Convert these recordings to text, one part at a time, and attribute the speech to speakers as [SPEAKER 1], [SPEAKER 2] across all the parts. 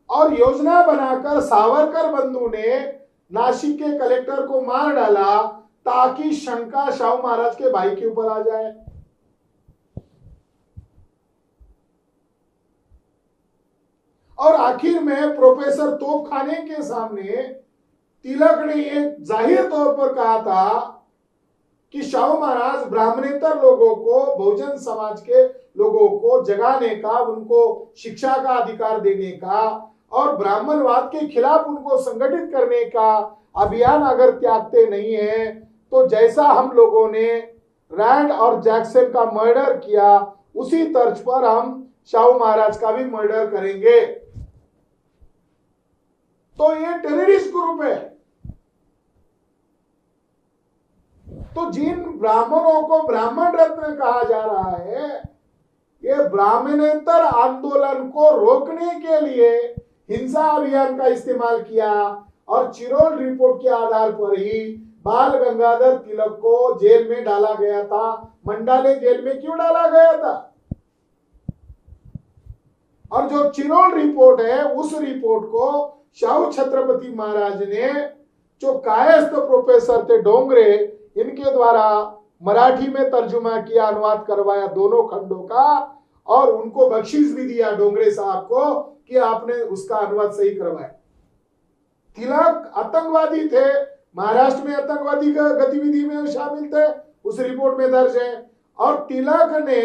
[SPEAKER 1] और योजना बनाकर सावरकर बंधु ने नासिक के कलेक्टर को मार डाला ताकि शंका शाहू महाराज के भाई के ऊपर आ जाए। और आखिर में प्रोफेसर तोपखाने के सामने तिलक ने ये जाहिर तौर पर कहा था कि शाहू महाराज ब्राह्मणेतर लोगों को, बहुजन समाज के लोगों को जगाने का, उनको शिक्षा का अधिकार देने का और ब्राह्मणवाद के खिलाफ उनको संगठित करने का अभियान अगर त्यागते नहीं है तो जैसा हम लोगों ने रैंड और जैक्सन का मर्डर किया उसी तर्ज पर हम शाहू महाराज का भी मर्डर करेंगे। तो ये टेररिस्ट ग्रुप है। तो जिन ब्राह्मणों को ब्राह्मण रत्न कहा जा रहा है, ये ब्राह्मणेतर आंदोलन को रोकने के लिए हिंसा अभियान का इस्तेमाल किया और चिरोल रिपोर्ट के आधार पर ही बाल गंगाधर तिलक को जेल में डाला गया था। मंडाले जेल में क्यों डाला गया था? और जो चिरोल रिपोर्ट है उस रिपोर्ट को शाहू छत्रपति महाराज ने, जो कायस्थ प्रोफेसर थे डोंगरे, इनके द्वारा मराठी में तर्जुमा किया, अनुवाद करवाया दोनों खंडों का, और उनको बख्शीश भी दिया डोंगरे साहब को कि आपने उसका अनुवाद सही करवाया। तिलक आतंकवादी थे, महाराष्ट्र में आतंकवादी गतिविधि में शामिल थे, उस रिपोर्ट में दर्ज है। और तिलक ने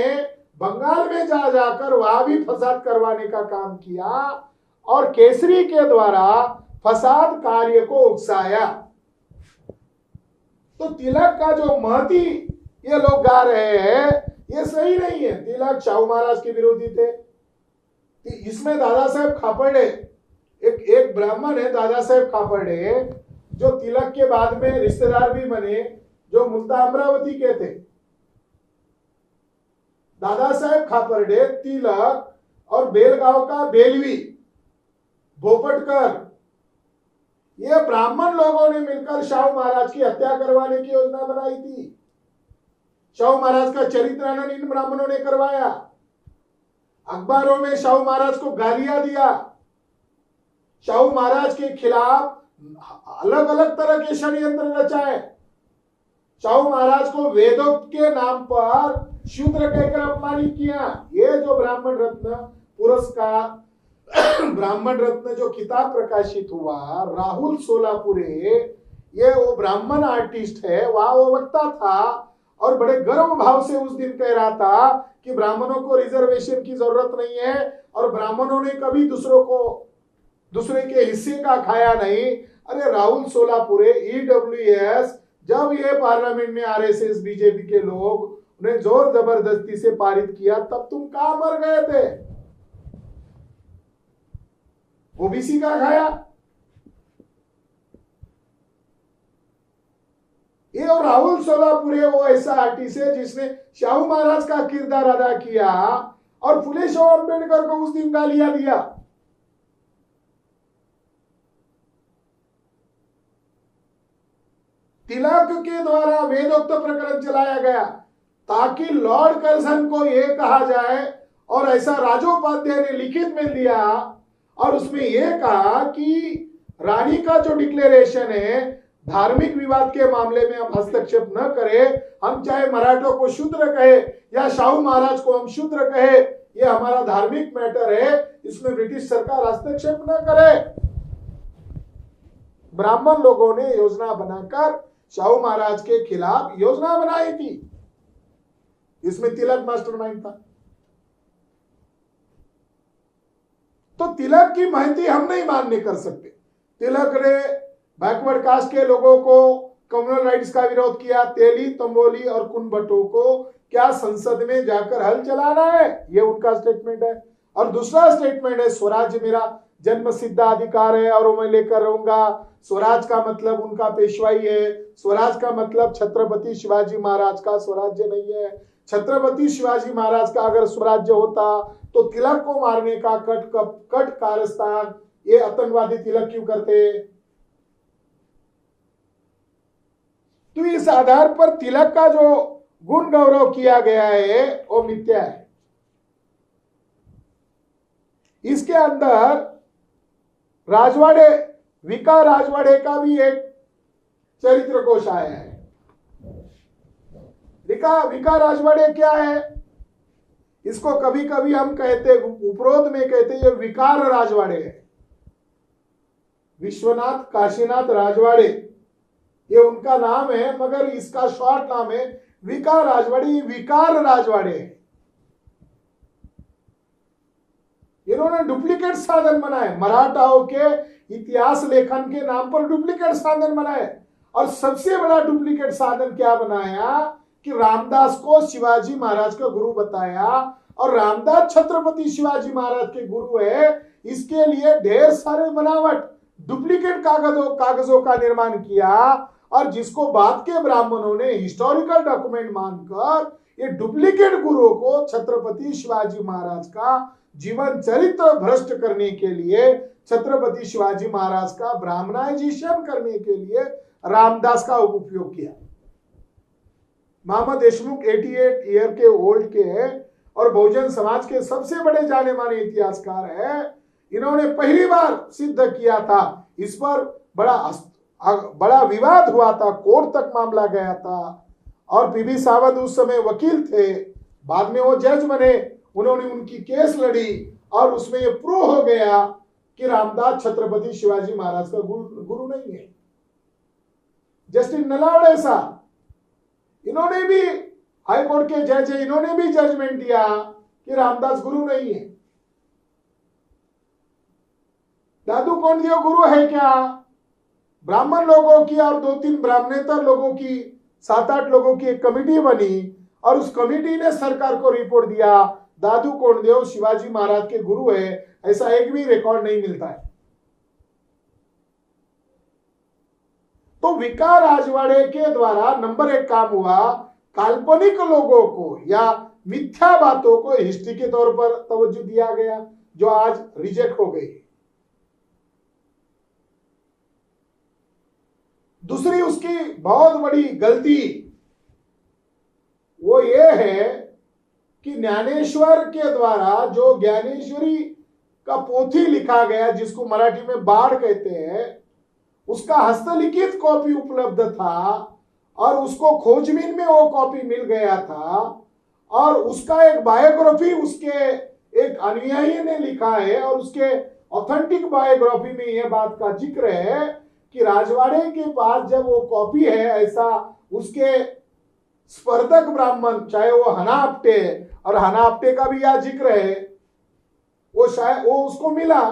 [SPEAKER 1] बंगाल में जाकर वहां भी फसाद करवाने का काम किया और केसरी के द्वारा फसाद कार्य को उकसाया। तो तिलक का जो महती ये लोग गा रहे हैं ये सही नहीं है। तिलक शाहू महाराज के विरोधी थे। इसमें दादा साहेब खापर्डे, एक ब्राह्मण है दादा साहेब खापर्डे, जो तिलक के बाद में रिश्तेदार भी बने, जो मुल्ता अमरावती के थे। दादा साहेब खापर्डे, तिलक और बेलगांव का बेलवी, भोपटकर, ये ब्राह्मण लोगों ने मिलकर शाहू महाराज की हत्या करवाने की योजना बनाई थी। शाहू महाराज का चरित्रानंद इन ब्राह्मणों ने करवाया। अखबारों में शाहू महाराज को गालियां दिया। शाहू महाराज के खिलाफ अलग अलग तरह के षड्यंत्र रचाए। शाहू महाराज को वेदोक्त के नाम पर शूद्र कहकर अपमानित किया। ये जो ब्राह्मण रत्न पुरस्कार, ब्राह्मण रत्न जो किताब प्रकाशित हुआ, राहुल सोलापुरे, ये वो ब्राह्मण आर्टिस्ट है, वहां वो वक्ता था और बड़े गर्व भाव से उस दिन कह रहा था कि ब्राह्मणों को रिजर्वेशन की जरूरत नहीं है और ब्राह्मणों ने कभी दूसरे के हिस्से का खाया नहीं। अरे राहुल सोलापुरे, ईडब्ल्यूएस, जब ये पार्लियामेंट में आरएसएस बीजेपी के लोग उन्हें जोर जबरदस्ती से पारित किया तब तुम कहां मर गए थे? ओबीसी का खाया। ये और राहुल सोलापुरे वो ऐसा आर्टिस्ट है जिसने शाहू महाराज का किरदार अदा किया और फुले शाह अम्बेडकर को उस दिन गालियां दिया। तिलक के द्वारा वेदोक्त प्रकरण चलाया गया ताकि लॉर्ड कर्जन को यह कहा जाए, और ऐसा राजोपाध्याय ने लिखित में दिया और उसमें यह कहा कि रानी का जो डिक्लेरेशन है, धार्मिक विवाद के मामले में हम हस्तक्षेप न करें। हम चाहे मराठों को शूद्र कहे या शाहू महाराज को हम शूद्र कहे, यह हमारा धार्मिक मैटर है, इसमें ब्रिटिश सरकार हस्तक्षेप न करे। ब्राह्मण लोगों ने योजना बनाकर शाहू महाराज के खिलाफ योजना बनाई थी। इसमें तिलक मास्टरमाइंड था। तो तिलक की महती हम नहीं मान्य कर सकते। तिलक ने बैकवर्ड कास्ट के लोगों को कम्युनल राइट्स का विरोध किया। तेली, तंबोली और कुनबटों को क्या संसद में जाकर हल चलाना है, ये उनका स्टेटमेंट है। और दूसरा स्टेटमेंट है स्वराज्य मेरा जन्म सिद्ध अधिकार है और वो मैं लेकर रहूंगा। स्वराज का मतलब उनका पेशवाई है। स्वराज का मतलब छत्रपति शिवाजी महाराज का स्वराज्य नहीं है। छत्रपति शिवाजी महाराज का अगर स्वराज्य होता तो तिलक को मारने का कट कारस्तान ये आतंकवादी तिलक क्यों करते? तो इस आधार पर तिलक का जो गुण गौरव किया गया है वो मिथ्या है। इसके अंदर राजवाड़े, विका राजवाड़े का भी एक चरित्र कोश आया है। विका राजवाड़े क्या है? इसको कभी कभी हम कहते, उपरोध में कहते, ये विकार राजवाड़े है। विश्वनाथ काशीनाथ राजवाड़े ये उनका नाम है, मगर इसका शॉर्ट नाम है विकार राजवाड़े। विकार राजवाड़े इन्होंने डुप्लीकेट साधन बनाए, मराठाओं के इतिहास लेखन के नाम पर डुप्लीकेट साधन बनाए। और सबसे बड़ा डुप्लीकेट साधन क्या बनाया कि रामदास को शिवाजी महाराज का गुरु बताया, और रामदास छत्रपति शिवाजी महाराज के गुरु है। इसके लिए ढेर सारे बनावट डुप्लीकेट कागजों का निर्माण किया, और जिसको बाद के ब्राह्मणों ने हिस्टोरिकल डॉक्यूमेंट मानकर ये डुप्लीकेट गुरुओं को छत्रपति शिवाजी महाराज का जीवन चरित्र भ्रष्ट करने के लिए, छत्रपति शिवाजी महाराज का ब्राह्मणाइजेशन करने के लिए रामदास का उपयोग किया। मामा देशमुख 88 ईयर के ओल्ड के हैं और बहुजन समाज के सबसे बड़े जाने माने इतिहासकार है। इन्होंने पहली बार सिद्ध किया था। इस पर बड़ा विवाद हुआ था, कोर्ट तक मामला गया था, और पीबी सावंत उस समय वकील थे, बाद में वो जज बने। उन्होंने उनकी केस लड़ी और उसमें ये प्रूव हो गया कि रामदास छत्रपति शिवाजी महाराज का गुरु नहीं है। जस्टिस नलावड़े साहब, इन्होंने भी, हाईकोर्ट के जज है, इन्होंने भी जजमेंट दिया कि रामदास गुरु नहीं है। दादू कोंडदेव गुरु है क्या? ब्राह्मण लोगों की और 2-3 ब्राह्मणेतर लोगों की, 7-8 लोगों की एक कमेटी बनी, और उस कमेटी ने सरकार को रिपोर्ट दिया दादू कोंडदेव शिवाजी महाराज के गुरु है। ऐसा एक भी रिकॉर्ड नहीं मिलता है। तो विका राजवाड़े के द्वारा नंबर 1 काम हुआ, काल्पनिक लोगों को या मिथ्या बातों को हिस्ट्री के तौर पर तवज्जो दिया गया, जो आज रिजेक्ट हो गई। दूसरी उसकी बहुत बड़ी गलती वो ये है कि ज्ञानेश्वर के द्वारा जो ज्ञानेश्वरी का पोथी लिखा गया, जिसको मराठी में बाढ़ कहते हैं, उसका हस्तलिखित कॉपी उपलब्ध था, और उसको खोजबीन में वो कॉपी मिल गया था, और उसका एक बायोग्राफी उसके एक अनुयायी ने लिखा है, और उसके ऑथेंटिक बायोग्राफी में यह बात का जिक्र है कि राजवाड़े के पास जब वो कॉपी है, ऐसा उसके स्पर्धक ब्राह्मण, चाहे वो हनापटे, और हनापटे का भी यह जिक्र है, वो शायद वो उसको मिला,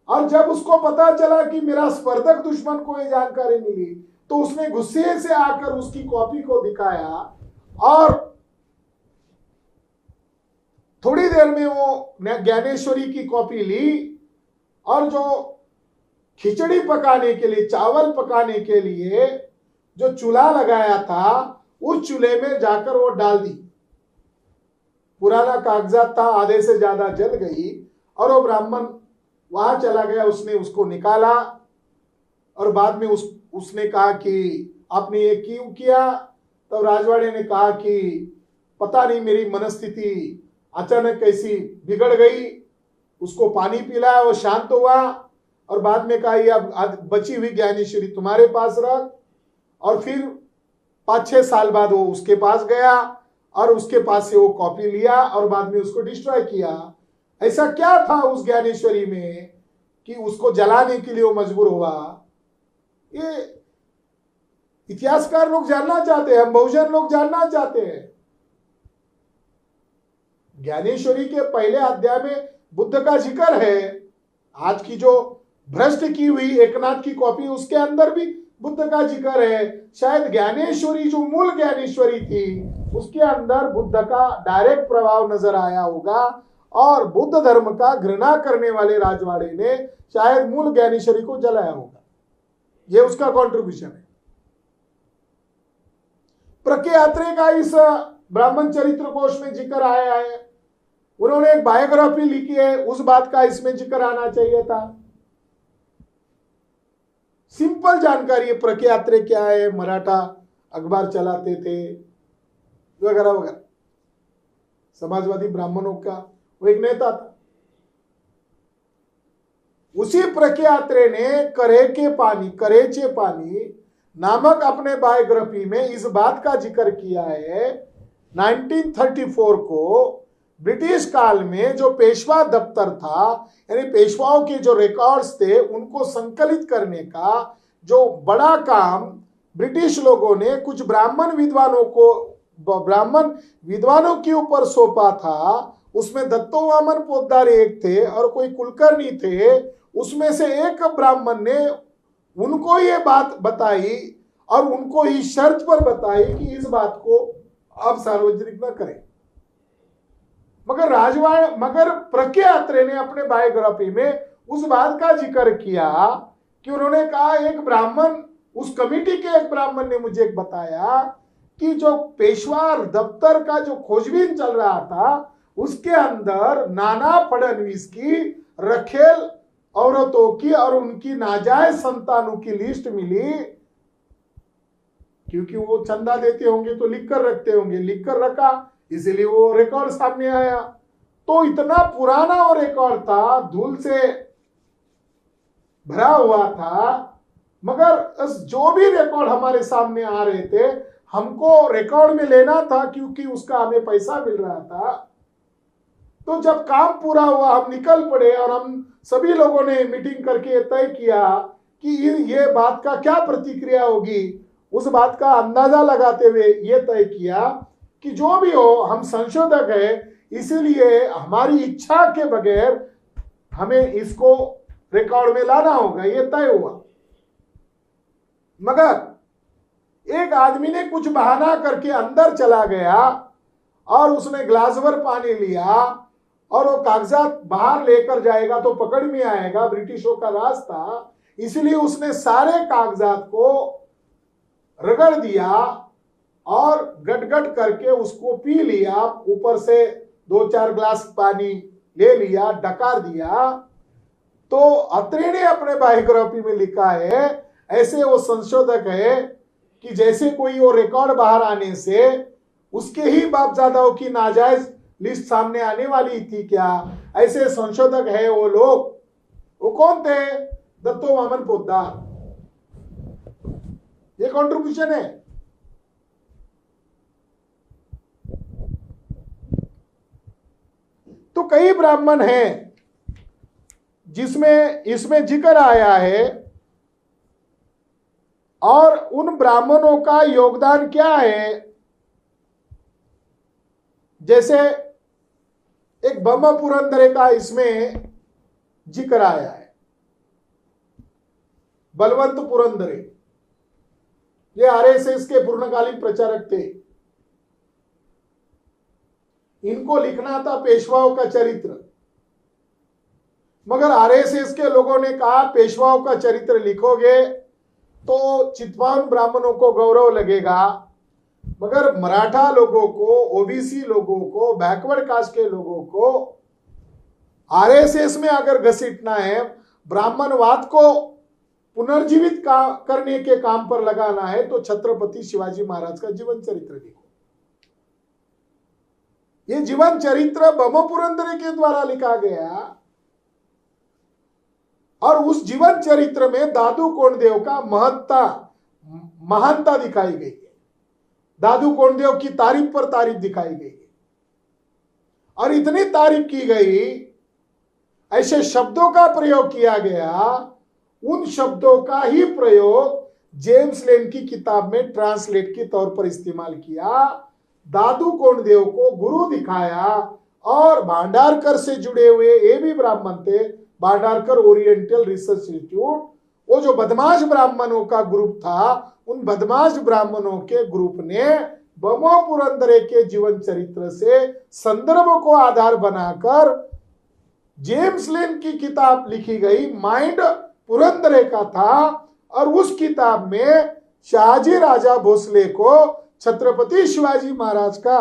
[SPEAKER 1] और जब उसको पता चला कि मेरा स्पर्धक दुश्मन को ये जानकारी मिली, तो उसने गुस्से से आकर उसकी कॉपी को दिखाया, और थोड़ी देर में वो ज्ञानेश्वरी की कॉपी ली, और जो खिचड़ी पकाने के लिए, चावल पकाने के लिए जो चूल्हा लगाया था, उस चूल्हे में जाकर वो डाल दी। पुराना कागजात था, आधे से ज्यादा जल गई, और वो ब्राह्मण वहां चला गया, उसने उसको निकाला, और बाद में उसने कहा कि आपने ये क्यों किया? तो राजवाड़े ने कहा कि पता नहीं, मेरी मनस्थिति अचानक कैसी बिगड़ गई। उसको पानी पिलाया, वो शांत हुआ, और बाद में कहा ये अब बची हुई ज्ञानेश्वरी तुम्हारे पास रख। और फिर 5-6 साल बाद वो उसके पास गया, और उसके पास से वो कॉपी लिया, और बाद में उसको डिस्ट्रॉय किया। ऐसा क्या था उस ज्ञानेश्वरी में कि उसको जलाने के लिए वो मजबूर हुआ? ये इतिहासकार लोग जानना चाहते हैं, हम बहुजन लोग जानना चाहते हैं। ज्ञानेश्वरी के पहले अध्याय में बुद्ध का जिक्र है। आज की जो भ्रष्ट की हुई एकनाथ की कॉपी, उसके अंदर भी बुद्ध का जिक्र है। शायद ज्ञानेश्वरी जो मूल ज्ञानेश्वरी थी, उसके अंदर बुद्ध का डायरेक्ट प्रभाव नजर आया होगा, और बुद्ध धर्म का घृणा करने वाले राजवाड़े ने शायद मूल ज्ञानेश्वरी को जलाया होगा। यह उसका कंट्रीब्यूशन है। प्रज्ञात्रे का इस ब्राह्मण चरित्र कोश में जिक्र आया है। उन्होंने एक बायोग्राफी लिखी है, उस बात का इसमें जिक्र आना चाहिए था। सिंपल जानकारी है, प्रज्ञात्रे क्या है, मराठा अखबार चलाते थे वगैरह वगैरह, समाजवादी ब्राह्मणों का वो एक नेता था। उसी प्रख्यात्रे ने करेचे पानी नामक अपने बायोग्राफी में इस बात का जिक्र किया है 1934 को ब्रिटिश काल में जो पेशवा दफ्तर था, यानी पेशवाओं के जो रिकॉर्ड्स थे उनको संकलित करने का जो बड़ा काम ब्रिटिश लोगों ने कुछ ब्राह्मण विद्वानों के ऊपर सौंपा था। उसमें दत्तो वामन पोद्दार एक थे और कोई कुलकर्णी थे। उसमें से एक ब्राह्मण ने उनको ये बात बताई और उनको इस शर्त पर बताई कि इस बात को आप सार्वजनिक न करें। मगर प्रख्यात्रे ने अपने बायोग्राफी में उस बात का जिक्र किया कि उन्होंने कहा एक ब्राह्मण, उस कमेटी के एक ब्राह्मण ने मुझे बताया कि जो पेशवा दफ्तर का जो खोजबीन चल रहा था उसके अंदर नाना फडणवीस की रखेल औरतों की और उनकी नाजायज संतानों की लिस्ट मिली, क्योंकि वो चंदा देते होंगे तो लिख कर रखते होंगे, लिख कर रखा, इसीलिए वो रिकॉर्ड सामने आया। तो इतना पुराना वो रिकॉर्ड था, धूल से भरा हुआ था, मगर जो भी रिकॉर्ड हमारे सामने आ रहे थे हमको रिकॉर्ड में लेना था क्योंकि उसका हमें पैसा मिल रहा था। तो जब काम पूरा हुआ हम निकल पड़े और हम सभी लोगों ने मीटिंग करके तय किया कि ये बात का क्या प्रतिक्रिया होगी। उस बात का अंदाजा लगाते हुए ये तय किया कि जो भी हो हम संशोधक है, इसीलिए हमारी इच्छा के बगैर हमें इसको रिकॉर्ड में लाना होगा, ये तय हुआ। मगर एक आदमी ने कुछ बहाना करके अंदर चला गया और उसने ग्लास भर पानी लिया और वो कागजात बाहर लेकर जाएगा तो पकड़ में आएगा, ब्रिटिशों का राज था, इसलिए उसने सारे कागजात को रगड़ दिया और गट करके उसको पी लिया, ऊपर से 2-4 ग्लास पानी ले लिया, डकार दिया। तो अत्रे ने अपने बायोग्राफी में लिखा है, ऐसे वो संशोधक है कि जैसे कोई वो रिकॉर्ड बाहर आने से उसके ही बापजादाओं की नाजायज लिस्ट सामने आने वाली थी क्या, ऐसे संशोधक है वो लोग। वो कौन थे? दत्तो वामन पोद्दार। ये कंट्रीब्यूशन है। तो कई ब्राह्मण हैं जिसमें इसमें जिक्र आया है और उन ब्राह्मणों का योगदान क्या है। जैसे एक बम पुरंदरे का इसमें जिक्र आया है, बलवंत पुरंदरे, ये आरएसएस के पूर्णकालीन प्रचारक थे। इनको लिखना था पेशवाओं का चरित्र, मगर आरएसएस के लोगों ने कहा पेशवाओं का चरित्र लिखोगे तो चित्पावन ब्राह्मणों को गौरव लगेगा, मगर मराठा लोगों को, ओबीसी लोगों को, बैकवर्ड कास्ट के लोगों को आरएसएस में अगर घसीटना है, ब्राह्मणवाद को पुनर्जीवित करने के काम पर लगाना है, तो छत्रपति शिवाजी महाराज का जीवन चरित्र लिखो। ये जीवन चरित्र बम पुरंदरे के द्वारा लिखा गया और उस जीवन चरित्र में दादू कोंडदेव का महानता दिखाई गई है। दादू कोंडदेव की तारीफ पर तारीफ दिखाई गई है और इतनी तारीफ की गई, ऐसे शब्दों का प्रयोग किया गया, उन शब्दों का ही प्रयोग जेम्स लेन की किताब में ट्रांसलेट के तौर पर इस्तेमाल किया। दादू कोंडदेव को गुरु दिखाया और भांडारकर से जुड़े हुए ये भी ब्राह्मण थे, भांडारकर ओरिएंटल रिसर्च इंस्टीट्यूट, वो जो बदमाश ब्राह्मणों का ग्रुप था, उन बदमाश ब्राह्मणों के ग्रुप ने बमो पुरंदरे के जीवन चरित्र से संदर्भ को आधार बनाकर जेम्स लेन की किताब लिखी गई, माइंड पुरंदरे का था, और उस किताब में शहाजी राजा भोसले को छत्रपति शिवाजी महाराज का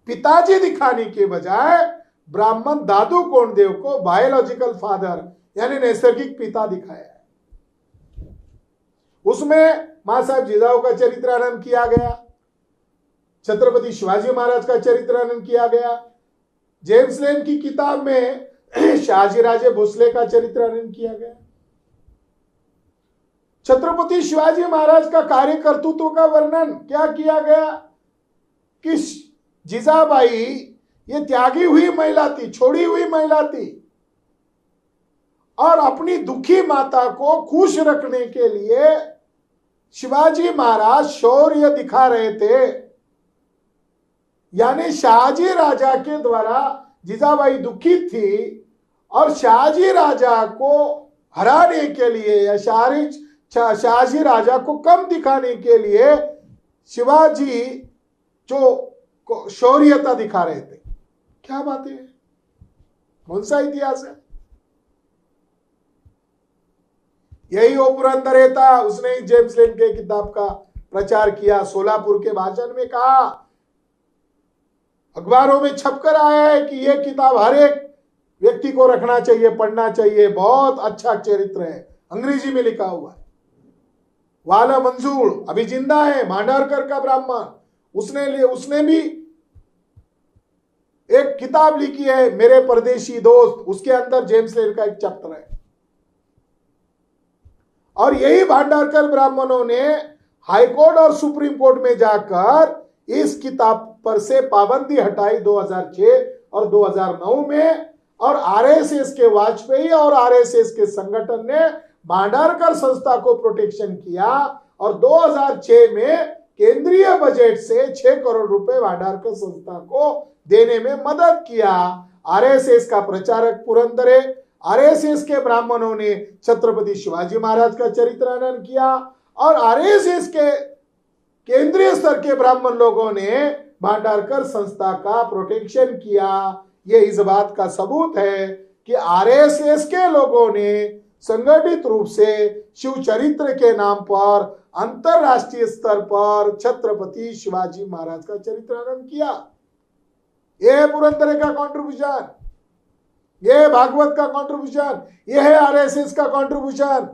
[SPEAKER 1] पिताजी दिखाने के बजाय ब्राह्मण दादू कोंडदेव को बायोलॉजिकल फादर यानी नैसर्गिक पिता दिखाया है। उसमें मां साहब जिजाऊ का चरित्रानंद किया गया, छत्रपति शिवाजी महाराज का चरित्रानंद किया गया। जेम्स लेन की किताब में शहाजी राजे भोसले का चरित्रानंद किया गया। छत्रपति शिवाजी महाराज का कार्य कर्तृत्व का वर्णन क्या किया गया कि जीजाबाई ये त्यागी हुई महिला थी, छोड़ी हुई महिला थी, और अपनी दुखी माता को खुश रखने के लिए शिवाजी महाराज शौर्य दिखा रहे थे। यानी शाहजी राजा के द्वारा जीजाबाई दुखित थी और शाहजी राजा को हराने के लिए या शाहजी राजा को कम दिखाने के लिए शिवाजी जो शौर्यता दिखा रहे थे। क्या बात है, कौन सा इतिहास है? यही वो पुरंदरे था, उसने ही जेम्स लेन के किताब का प्रचार किया, सोलापुर के भाषण में कहा, अखबारों में छपकर आया है कि यह किताब हर एक व्यक्ति को रखना चाहिए, पढ़ना चाहिए, बहुत अच्छा चरित्र है, अंग्रेजी में लिखा हुआ है। वाला मंजूर अभी जिंदा है, भांडारकर का ब्राह्मण, उसने भी एक किताब लिखी है, मेरे परदेशी दोस्त, उसके अंदर जेम्स लेन का एक चैप्टर है। और यही भांडारकर ब्राह्मणों ने हाईकोर्ट और सुप्रीम कोर्ट में जाकर इस किताब पर से पाबंदी हटाई 2006 और 2009 में, और आरएसएस के वाजपेयी और आरएसएस के संगठन ने भांडारकर संस्था को प्रोटेक्शन किया और 2006 में केंद्रीय बजट से 6 करोड़ रुपए भांडारकर संस्था को देने में मदद किया। आरएसएस का प्रचारक पुरंदरे, आरएसएस के ब्राह्मणों ने छत्रपति शिवाजी महाराज का चरित्रानंद किया और आरएसएस के केंद्रीय स्तर के ब्राह्मण लोगों ने भांडारकर संस्था का प्रोटेक्शन किया। ये इस बात का सबूत है कि आरएसएस के लोगों ने संगठित रूप से शिव चरित्र के नाम पर अंतरराष्ट्रीय स्तर पर छत्रपति शिवाजी महाराज का चरित्रानंद किया। यह पुरंदरे का कंट्रीब्यूशन, यह भागवत का कंट्रीब्यूशन, यह है आरएसएस का कंट्रीब्यूशन।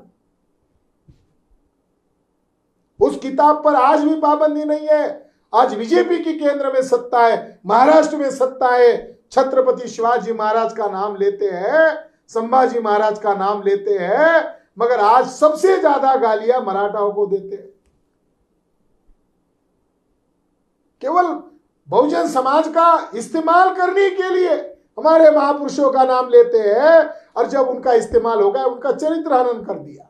[SPEAKER 1] उस किताब पर आज भी पाबंदी नहीं है। आज बीजेपी की केंद्र में सत्ता है, महाराष्ट्र में सत्ता है, छत्रपति शिवाजी महाराज का नाम लेते हैं, संभाजी महाराज का नाम लेते हैं, मगर आज सबसे ज्यादा गालियां मराठाओं को देते हैं। केवल बहुजन समाज का इस्तेमाल करने के लिए हमारे महापुरुषों का नाम लेते हैं, और जब उनका इस्तेमाल हो गया उनका चरित्रहनन कर दिया।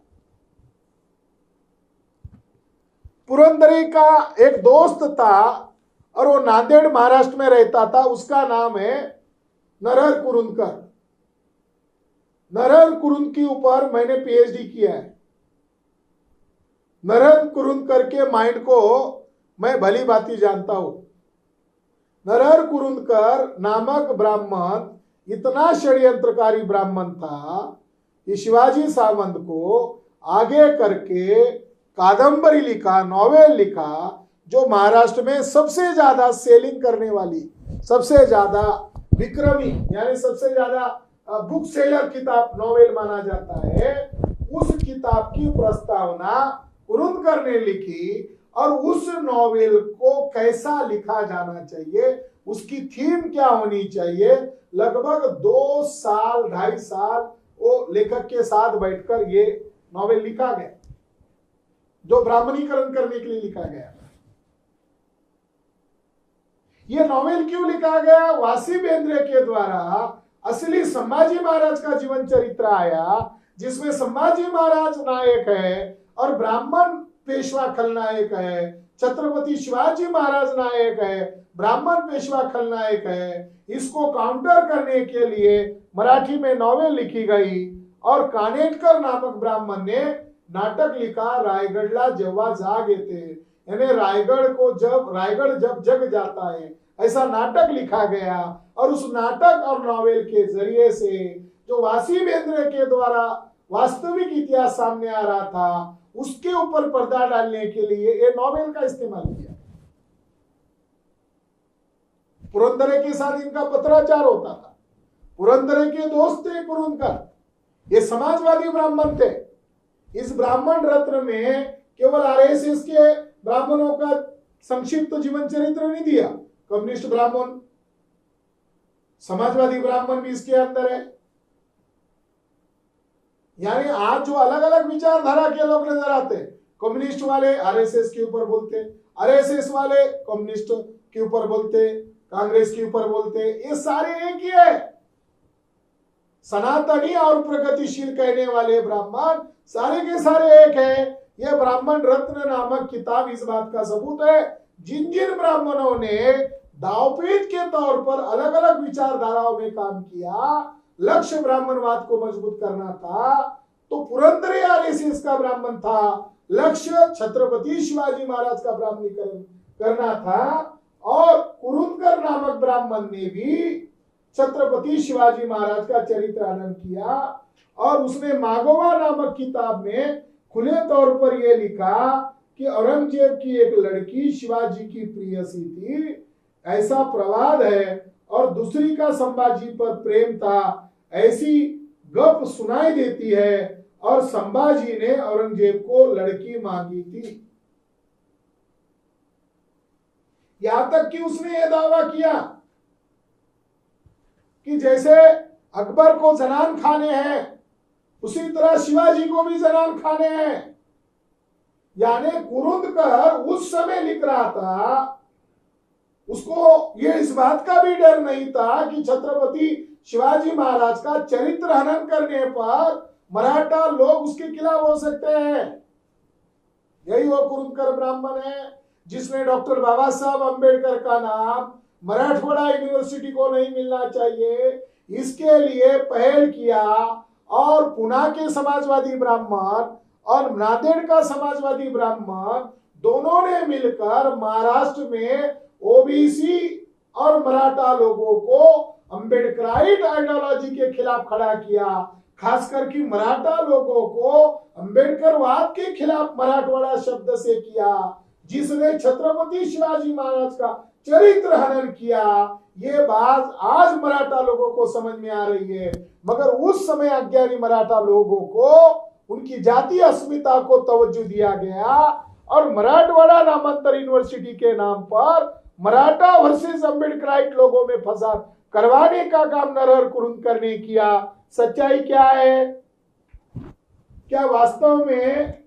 [SPEAKER 1] पुरंदरे का एक दोस्त था और वो नांदेड़ महाराष्ट्र में रहता था, उसका नाम है नरहर कुरुंदकर। नरहर कुरुंद के ऊपर मैंने पीएचडी किया है। नरहर कुरुंदकर के माइंड को मैं भली भांति जानता हूं। नरहर कुरुंदकर नामक ब्राह्मण इतना षड्यंत्रकारी ब्राह्मण था कि शिवाजी सावंत को आगे करके कादंबरी लिखा, नॉवेल लिखा, जो महाराष्ट्र में सबसे ज्यादा सेलिंग करने वाली, सबसे ज्यादा विक्रमी यानी सबसे ज्यादा बुक सेलर किताब नॉवेल माना जाता है। उस किताब की प्रस्तावना कुरुंदकर ने लिखी और उस नॉवेल को कैसा लिखा जाना चाहिए, उसकी थीम क्या होनी चाहिए, लगभग 2 साल 2.5 साल वो लेखक के साथ बैठकर ये नॉवेल लिखा गया, जो ब्राह्मणीकरण करने के लिए लिखा गया। ये नॉवेल क्यों लिखा गया? वासी बेंद्रे के द्वारा असली संभाजी महाराज का जीवन चरित्र आया, जिसमें संभाजी महाराज नायक है और ब्राह्मण पेशवा खलनायक है, छत्रपति शिवाजी महाराज नायक है, ब्राह्मण पेशवा खलनायक है। इसको काउंटर करने के लिए मराठी में नॉवेल लिखी गई और कानेटकर नामक ब्राह्मण ने नाटक लिखा, रायगढ़ला जेव्हा जाग येते, यानी रायगढ़ जब जग जाता है, ऐसा नाटक लिखा गया। और उस नाटक और नॉवेल के जरिए से जो वासी बेंद्रे के द्वारा वास्तविक इतिहास सामने आ रहा था, उसके ऊपर पर्दा डालने के लिए ये नॉवेल का इस्तेमाल किया। पुरंदरे के साथ इनका पत्राचार होता था। पुरंदरे के दोस्त थे कुरुंदकर, ये समाजवादी ब्राह्मण थे। इस ब्राह्मण रत्न में केवल आरएसएस के ब्राह्मणों का संक्षिप्त जीवन चरित्र नहीं दिया, कम्युनिस्ट ब्राह्मण, समाजवादी ब्राह्मण भी इसके अंदर है। यानी आज जो अलग अलग विचारधारा के लोग नजर आते हैं, कम्युनिस्ट वाले आरएसएस के ऊपर बोलते, आरएसएस वाले कम्युनिस्ट के ऊपर बोलते, कांग्रेस के ऊपर बोलते, ये सारे एक ही है। सनातनी और प्रगतिशील कहने वाले ब्राह्मण सारे के सारे एक है। यह ब्राह्मण रत्न नामक किताब इस बात का सबूत है। जिन जिन ब्राह्मणों ने दावपेच के तौर पर अलग अलग विचारधाराओं में काम किया, लक्ष्य ब्राह्मणवाद को मजबूत करना था, तो पुरंदरे आरएसएस का ब्राह्मण था, लक्ष्य छत्रपति शिवाजी महाराज का ब्राह्मणीकरण करना था, और कुरुंदकर नामक ब्राह्मण ने भी छत्रपति शिवाजी महाराज का चरित्र हनन किया। और उसने मागोवा नामक किताब में खुले तौर पर यह लिखा कि औरंगजेब की एक लड़की शिवाजी की प्रियसी थी, ऐसा प्रवाद है, और दूसरी का संभाजी पर प्रेम था, ऐसी गप सुनाई देती है, और संभाजी ने औरंगजेब को लड़की मांगी थी। यहां तक कि उसने यह दावा किया कि जैसे अकबर को जनान खाने हैं, उसी तरह शिवाजी को भी जनान खाने हैं। यानी कुरुंदकर उस समय लिख रहा था, उसको ये इस बात का भी डर नहीं था कि छत्रपति शिवाजी महाराज का चरित्र हनन करने पर मराठा लोग उसके खिलाफ हो सकते हैं। यही वो कुरुंदकर ब्राह्मण है जिसने डॉक्टर बाबा साहब अंबेडकर का नाम मराठवाड़ा यूनिवर्सिटी को नहीं मिलना चाहिए, इसके लिए पहल किया, और पुणे के समाजवादी ब्राह्मण और नांदेड़ का समाजवादी ब्राह्मण दोनों ने मिलकर महाराष्ट्र में ओबीसी और मराठा लोगों को अंबेडकराइट आइडियोलॉजी के खिलाफ खड़ा किया। खासकर कि मराठा लोगों को अंबेडकरवाद के खिलाफ मराठवाड़ा शब्द से किया, जिसने छत्रपति शिवाजी महाराज का चरित्र हनन किया। ये बात आज मराठा लोगों को समझ में आ रही है, मगर उस समय अज्ञानी मराठा लोगों को उनकी जातीय अस्मिता को तवज्जो दिया गया, और मराठवाड़ा नामांतर यूनिवर्सिटी के नाम पर मराठा वर्सेस अंबेडकराइट लोगों में फसाद करवाने का काम नरहर कुरुंदकर ने किया। सच्चाई क्या है? क्या वास्तव में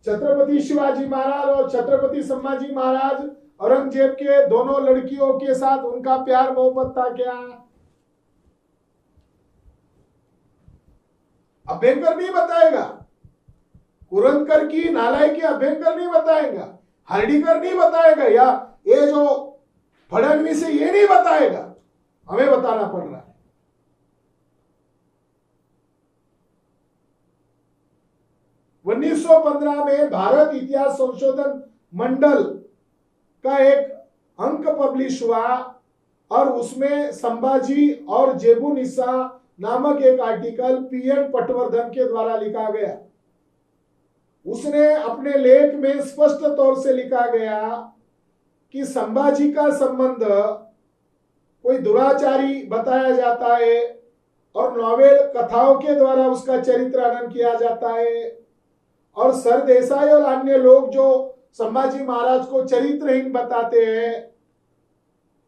[SPEAKER 1] छत्रपति शिवाजी महाराज और छत्रपति संभाजी महाराज औरंगजेब के दोनों लड़कियों के साथ उनका प्यार मोहब्बत था क्या? अभ्यंकर नहीं बताएगा, कुरुंदकर की नालायकी अभ्यंकर नहीं बताएगा, हर्डीकर नहीं बताएगा, या ये जो फडणवीस है ये नहीं बताएगा, हमें बताना पड़ रहा है। उन्नीस 1915 में भारत इतिहास संशोधन मंडल का एक अंक पब्लिश हुआ, और उसमें संभाजी और जेबू निसा नामक एक आर्टिकल पीएन पटवर्धन के द्वारा लिखा गया। उसने अपने लेख में स्पष्ट तौर से लिखा गया कि संभाजी का संबंध कोई दुराचारी बताया जाता है, और नॉवेल कथाओं के द्वारा उसका चरित्र हनन किया जाता है, और सरदेसाई और अन्य लोग जो संभाजी महाराज को चरित्रहीन बताते हैं,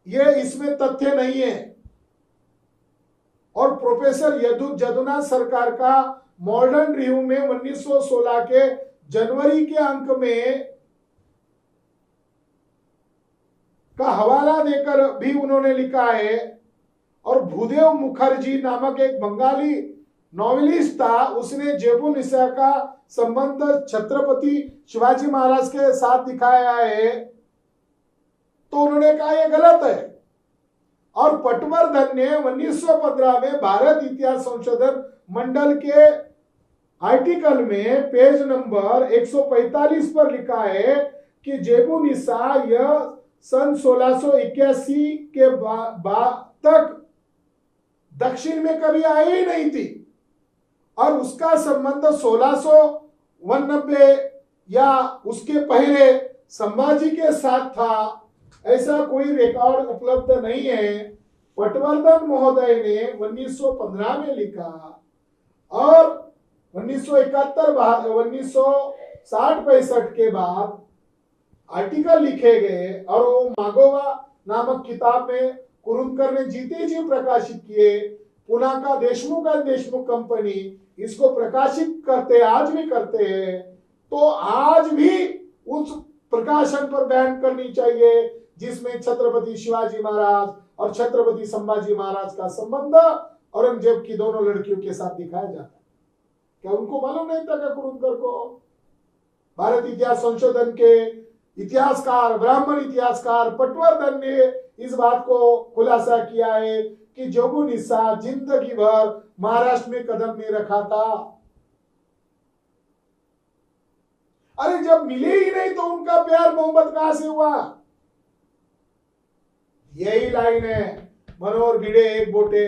[SPEAKER 1] ये इसमें तथ्य नहीं है। और प्रोफेसर यदुनाथ सरकार का मॉडर्न रिव्यू में 1916 के जनवरी के अंक में का हवाला देकर भी उन्होंने लिखा है। और भूदेव मुखर्जी नामक एक बंगाली नॉवेलिस्ट था, उसने जेबू निसा का संबंध छत्रपति शिवाजी महाराज के साथ दिखाया है, तो उन्होंने कहा यह गलत है। और पटवर्धन ने 1915 में भारत इतिहास संशोधन मंडल के आर्टिकल में पेज नंबर 145 पर लिखा है कि जेबू निसा यह सन 1681 के बाद तक दक्षिण में कभी आई ही नहीं थी, और उसका संबंध 1689 या उसके पहले संभाजी के साथ था, ऐसा कोई रिकॉर्ड उपलब्ध नहीं है। पटवर्धन महोदय ने 1915 में लिखा, और 1971 1960-65 के बाद आर्टिकल लिखे गए, और वो मागोवा नामक किताब में कुरुंदकर ने जीते जी प्रकाशित किए। पुणे का देशमुख कंपनी इसको प्रकाशित करते, आज भी करते हैं, तो आज भी उस प्रकाशन पर बैन करनी चाहिए जिसमें छत्रपति शिवाजी महाराज और छत्रपति संभाजी महाराज का संबंध औरंगजेब की दोनों लड़कियों के साथ दिखाया जाता है। क्या उनको मालूम नहीं था क्या कुरुंदकर को? भारत इतिहास संशोधन के इतिहासकार, ब्राह्मण इतिहासकार पटवर्धन ने इस बात को खुलासा किया है कि जोगू निस्सा जिंदगी भर महाराष्ट्र में कदम नहीं रखा था। अरे जब मिले ही नहीं तो उनका प्यार मोहब्बत कहां से हुआ? यही लाइन है मनोहर भिड़े एक बोटे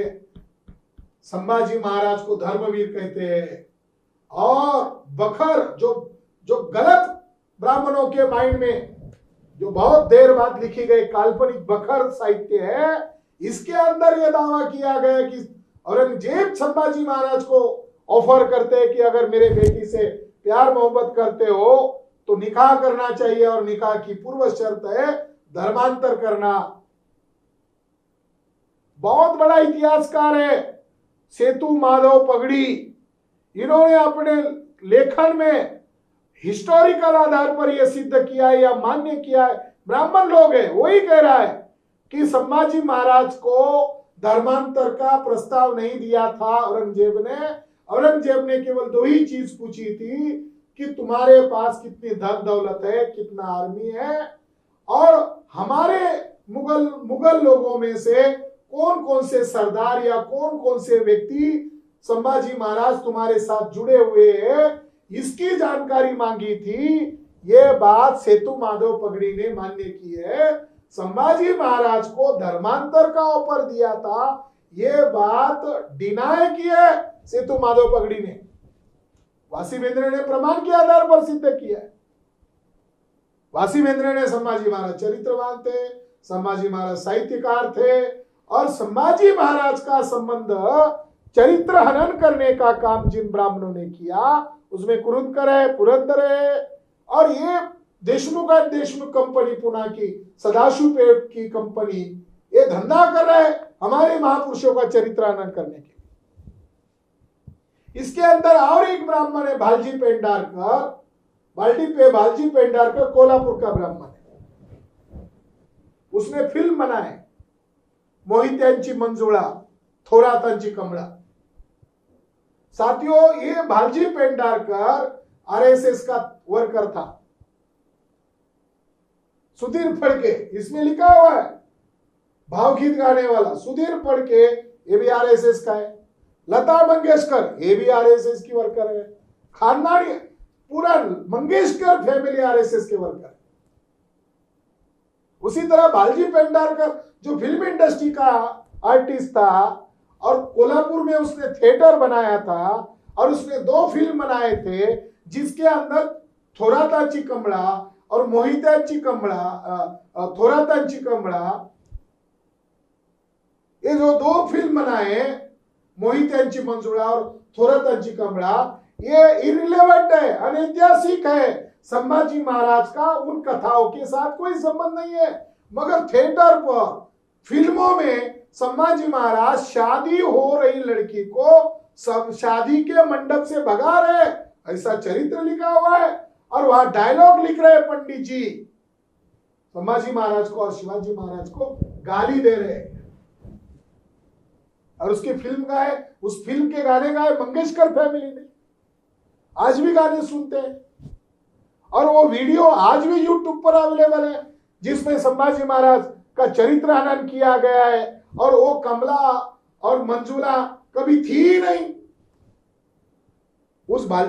[SPEAKER 1] संभाजी महाराज को धर्मवीर कहते हैं, और बखर जो गलत ब्राह्मणों के माइंड में जो बहुत देर बाद लिखी गई काल्पनिक बखर साहित्य है, इसके अंदर यह दावा किया गया कि औरंगजेब संभाजी महाराज को ऑफर करते हैं कि अगर मेरे बेटी से प्यार मोहब्बत करते हो तो निकाह करना चाहिए, और निकाह की पूर्व शर्त है धर्मांतर करना। बहुत बड़ा इतिहासकार है सेतु माधव पगड़ी, इन्होंने अपने लेखन में हिस्टोरिकल आधार पर यह सिद्ध किया है या मान्य किया है, ब्राह्मण लोग है वही कह रहा है कि संभाजी महाराज को धर्मांतर का प्रस्ताव नहीं दिया था औरंगजेब ने। औरंगजेब ने केवल दो ही चीज पूछी थी कि तुम्हारे पास कितनी धन दौलत है, कितना आर्मी है, और हमारे मुगल लोगों में से कौन कौन से सरदार या कौन कौन से व्यक्ति संभाजी महाराज तुम्हारे साथ जुड़े हुए हैं, इसकी जानकारी मांगी थी। ये बात सेतु माधव पगड़ी ने मान्य की है। संभाजी महाराज को धर्मांतर का ऑफर दिया था, ये बात डिनाय की है सेतु माधव पगड़ी ने। वासीवेंद्र ने प्रमाण के आधार पर सिद्ध किया है। वासीवेंद्र ने संभाजी महाराज चरित्रवान थे, संभाजी महाराज साहित्यकार थे, और संभाजी महाराज का संबंध चरित्र हनन करने का काम जिन ब्राह्मणों ने किया उसमें कुरुंदकर है, पुरंदर है, और ये देशमुख एंड देशमुख कंपनी पुणे की सदाशिव पेट की कंपनी ये धंधा कर रहा है हमारे महापुरुषों का चरित्र हनन करने के। इसके अंदर और एक ब्राह्मण है भालजी पेंडारकर, भालजी पेंडारकर कोल्हापुर का ब्राह्मण है। उसने फिल्म बनाए मोहित्यांची मंजुळा, थोरातांची कमळा। साथियों, ये भालजी पेंडारकर आरएसएस का वर्कर था। सुधीर फड़के इसमें लिखा हुआ है, भावगीत गाने वाला सुधीर फड़के ये भी आरएसएस का है। लता मंगेशकर ये भी आरएसएस की वर्कर है। खानदानी पूरा मंगेशकर फैमिली आरएसएस के वर्कर है। उसी तरह भालजी पेंडारकर जो फिल्म इंडस्ट्री का आर्टिस्ट था और कोल्हापुर में उसने थिएटर बनाया था और उसने 2 फिल्म बनाए थे जिसके अंदर थोरातांची कमळा और मोहित्यांची कमळा, थोरातांची कमळा, ये जो 2 फिल्म बनाए मोहित्यांची मंजुळा और थोरातांची कमळा, ये इरिलेवेंट है, अनैतिहासिक है। संभाजी महाराज का उन कथाओं के साथ कोई संबंध नहीं है, मगर थिएटर पर फिल्मों में संभाजी महाराज शादी हो रही लड़की को सब शादी के मंडप से भगा रहे, ऐसा चरित्र लिखा हुआ है। और वहां डायलॉग लिख रहे पंडित जी संभाजी महाराज को और शिवाजी महाराज को गाली दे रहे, और उसकी फिल्म गाए, उस फिल्म के गाने गाए मंगेशकर फैमिली ने। आज भी गाने सुनते हैं, और वो वीडियो आज भी यूट्यूब पर अवेलेबल है जिसमें संभाजी महाराज का चरित्र हनन किया गया है, और वो कमला और मंजुला कभी थी ही नहीं। उस भालजी